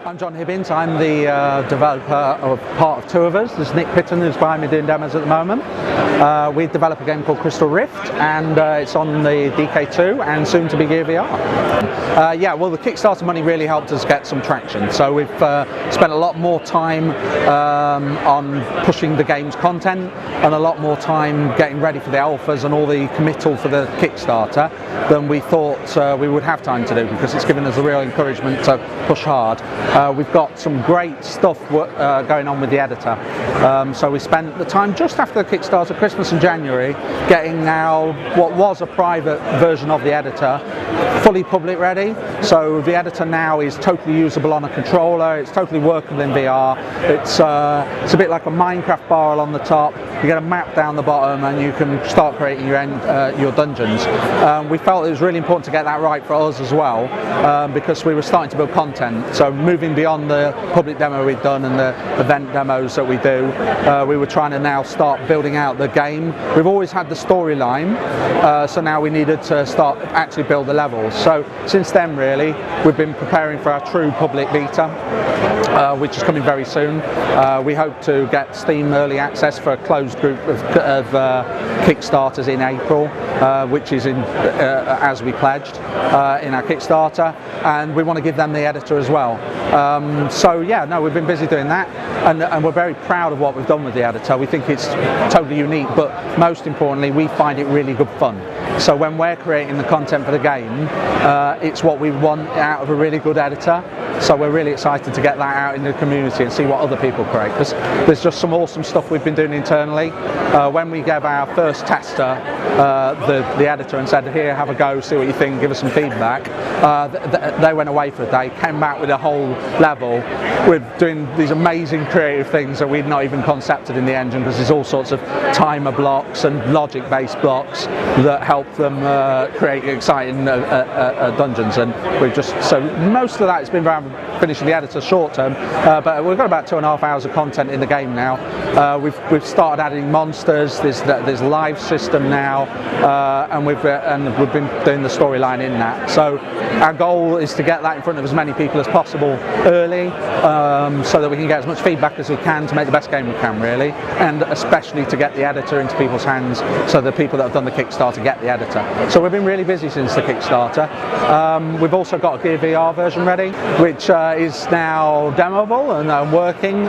I'm John Hibbins. I'm the developer of part of two of us. There's Nick Pitton, who's behind me doing demos at the moment. We develop a game called Crystal Rift, and it's on the DK2 and soon to be Gear VR. Yeah, well, the Kickstarter money really helped us get some traction. So we've spent a lot more time on pushing the game's content and a lot more time getting ready for the alphas and all the committal for the Kickstarter than we thought we would have time to do, because it's given us a real encouragement to push hard. We've got some great stuff going on with the editor. So we spent the time just after the Kickstarter, Christmas and January, getting now what was a private version of the editor fully public ready. So the editor now is totally usable on a controller, it's totally workable in VR. It's a bit like a Minecraft barrel on the top. You get a map down the bottom and you can start creating your dungeons. We felt it was really important to get that right for us as well, because we were starting to build content. So moving beyond the public demo we'd done and the event demos that we do, we were trying to now start building out the game. We've always had the storyline, so now we needed to start actually build the levels. So since then, really, we've been preparing for our true public beta, which is coming very soon. We hope to get Steam early access for a closed group of Kickstarters in April, which is as we pledged in our Kickstarter, and we want to give them the editor as well. So yeah, no, we've been busy doing that, and we're very proud of what we've done with the editor. We think it's totally unique, but most importantly, we find it really good fun. So when we're creating the content for the game, it's what we want out of a really good editor. So we're really excited to get that out in the community and see what other people create. There's just some awesome stuff we've been doing internally. When we gave our first tester the editor and said, here, have a go, see what you think, give us some feedback, they went away for a day, came back with a whole level with doing these amazing creative things that we'd not even concepted in the engine, because there's all sorts of timer blocks and logic-based blocks that help them create exciting dungeons. And we've just, so most of that has been around finishing the editor short term, but we've got about 2.5 hours of content in the game now. We've started adding monsters. There's live system now, and we've been doing the storyline in that. So our goal is to get that in front of as many people as possible early, so that we can get as much feedback as we can to make the best game we can, really, and especially to get the editor into people's hands, so the people that have done the Kickstarter get the editor. So we've been really busy since the Kickstarter. We've also got a Gear VR version ready, which is now demoable and working.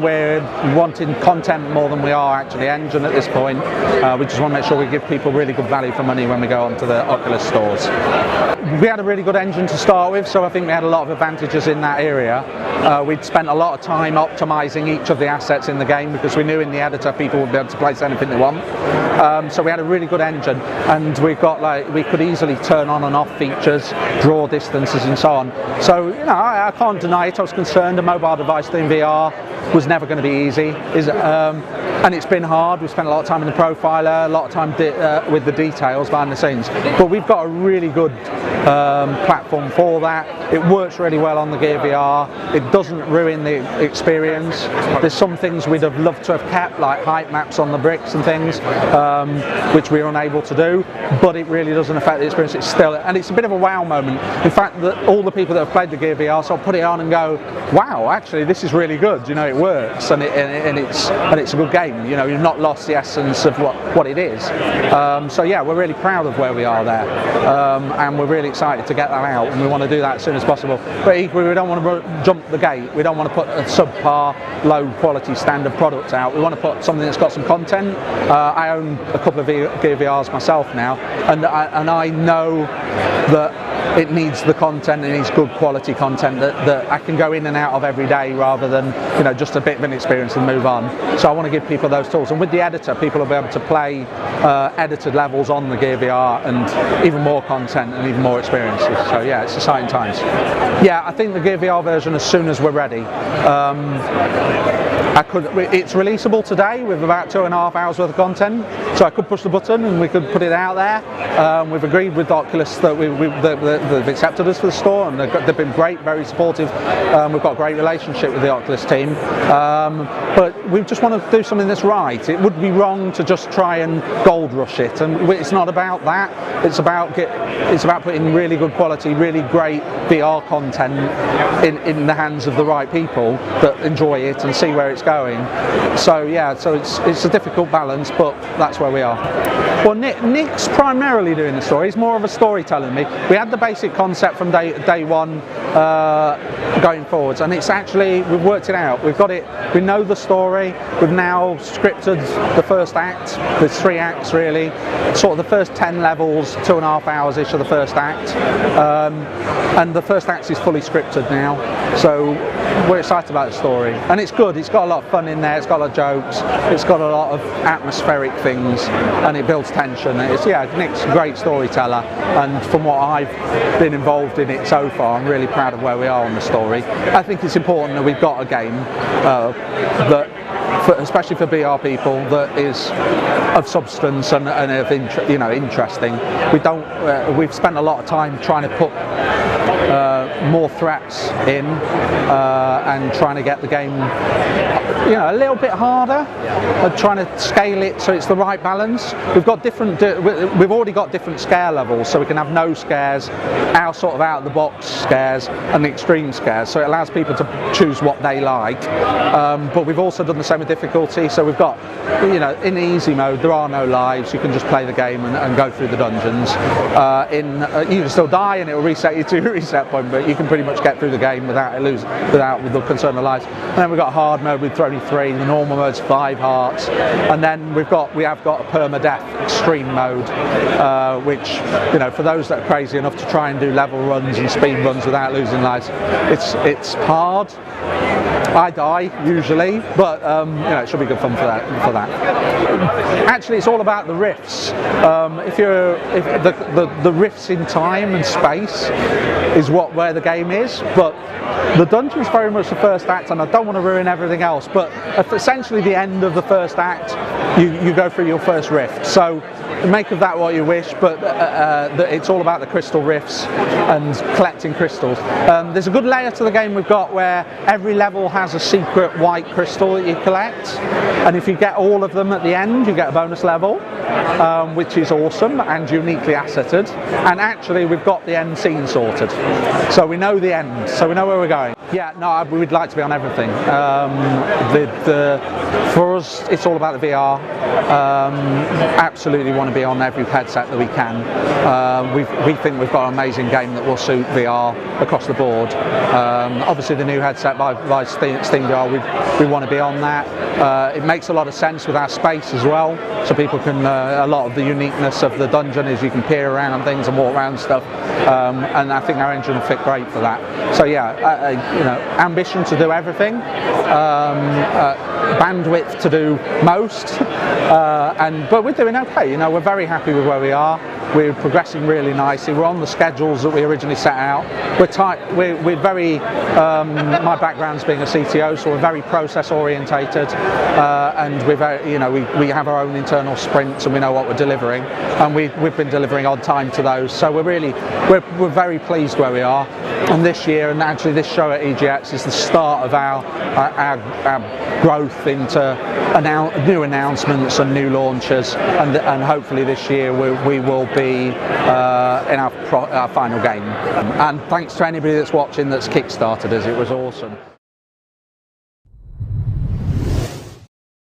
We're wanting content more than we are actually engine at this point. We just want to make sure we give people really good value for money when we go onto the Oculus stores. We had a really good engine to start with, so I think we had a lot of advantages in that area. We'd spent a lot of time optimizing each of the assets in the game, because we knew in the editor people would be able to place anything they want. So we had a really good engine, and we could easily turn on and off features, draw distances and so on. So, you know, I can't deny it. I was concerned a mobile device doing VR was never going to be easy, and it's been hard. We spent a lot of time in the profiler, a lot of time with the details behind the scenes, but we've got a really good platform for that. It works really well on the Gear VR. It doesn't ruin the experience. There's some things we'd have loved to have kept, like height maps on the bricks and things, which we were unable to do, but it really doesn't affect the experience. It's still, and it's a bit of a wow moment. In fact, all the people that have played the Gear VR, so I'll put it on and go, wow, actually this is really good. You know, it works, and it's a good game. You know, you've not lost the essence of what it is. So yeah, we're really proud of where we are there, and we're really excited to get that out, and we want to do that as soon as possible. But equally, we don't want to jump the gate. We don't want to put a subpar, low quality standard product out. We want to put something that's got some content. I own a couple of Gear VRs myself now, and I know that it needs the content, it needs good quality content that I can go in and out of every day, rather than, you know, just a bit of an experience and move on. So I want to give people those tools, and with the editor, people will be able to play edited levels on the Gear VR, and even more content and even more experiences. So yeah, it's exciting times. Yeah, I think the Gear VR version as soon as we're ready. It's releasable today with about 2.5 hours worth of content, so I could push the button and we could put it out there. We've agreed with Oculus that they've accepted us for the store, and they've been great, very supportive. We've got a great relationship with the Oculus team, but we just want to do something that's right. It would be wrong to just try and gold rush it, and it's not about that. It's about putting really good quality, really great VR content in the hands of the right people that enjoy it and see where it's going. So yeah, so it's a difficult balance, but that's where we are. Well, Nick's primarily doing the story. He's more of a storyteller than me. We had the basic concept from day one going forwards, and it's actually, we've worked it out. We've got it. We know the story. We've now scripted the first act. There's 3 acts really. Sort of the first 10 levels, 2.5 hours-ish of the first act, and the first act is fully scripted now. So we're excited about the story, and it's good. It's got a lot of fun in there. It's got a lot of jokes. It's got a lot of atmospheric things, and it builds tension. Nick's a great storyteller, and from what I've been involved in it so far, I'm really proud of where we are on the story. I think it's important that we've got a game that, especially for VR people, that is of substance and of interesting. We've spent a lot of time trying to put more threats in and trying to get the game a little bit harder, trying to scale it so it's the right balance. We've already got different scare levels, so we can have no scares, our sort of out of the box scares, and the extreme scares, so it allows people to choose what they like. But we've also done the same with difficulty, so we've got, in easy mode there are no lives. You can just play the game and go through the dungeons. You can still die and it will reset you to your reset point, but you can pretty much get through the game without the concern of lives. And then we've got hard mode with only 3, the normal mode's 5 hearts, and then we have got a permadeath extreme mode, which for those that are crazy enough to try and do level runs and speed runs without losing lives, it's hard. I die usually, but it should be good fun for that. Actually, it's all about the rifts. The rifts in time and space is where the game is, but the dungeon's very much the first act, and I don't want to ruin everything else, but essentially the end of the first act, you go through your first rift. So make of that what you wish, but it's all about the crystal rifts and collecting crystals. There's a good layer to the game we've got where every level has a secret white crystal that you collect, and if you get all of them at the end, you get a bonus level, which is awesome and uniquely asseted. And actually we've got the end scene sorted, so we know the end, so we know where we're going. Yeah, no, we'd like to be on everything. For us, it's all about the VR. Absolutely want to be on every headset that we can. We think we've got an amazing game that will suit VR across the board. Obviously the new headset by Steam VR, we want to be on that. It makes a lot of sense with our space as well, so people can, a lot of the uniqueness of the dungeon is you can peer around on things and walk around stuff, and I think our engine will fit great for that. So yeah, ambition to do everything, bandwidth to do most, but we're doing okay. We're very happy with where we are. We're progressing really nicely. We're on the schedules that we originally set out. We're very, my background's being a CTO, so we're very process orientated, and we have our own internal sprints, and we know what we're delivering, and we've been delivering on time to those. So we're very pleased where we are. And this year, and actually this show at EGX, is the start of our growth into new announcements and new launches, and hopefully this year we will be in our final game. And thanks to anybody that's watching that's kickstarted us. It was awesome.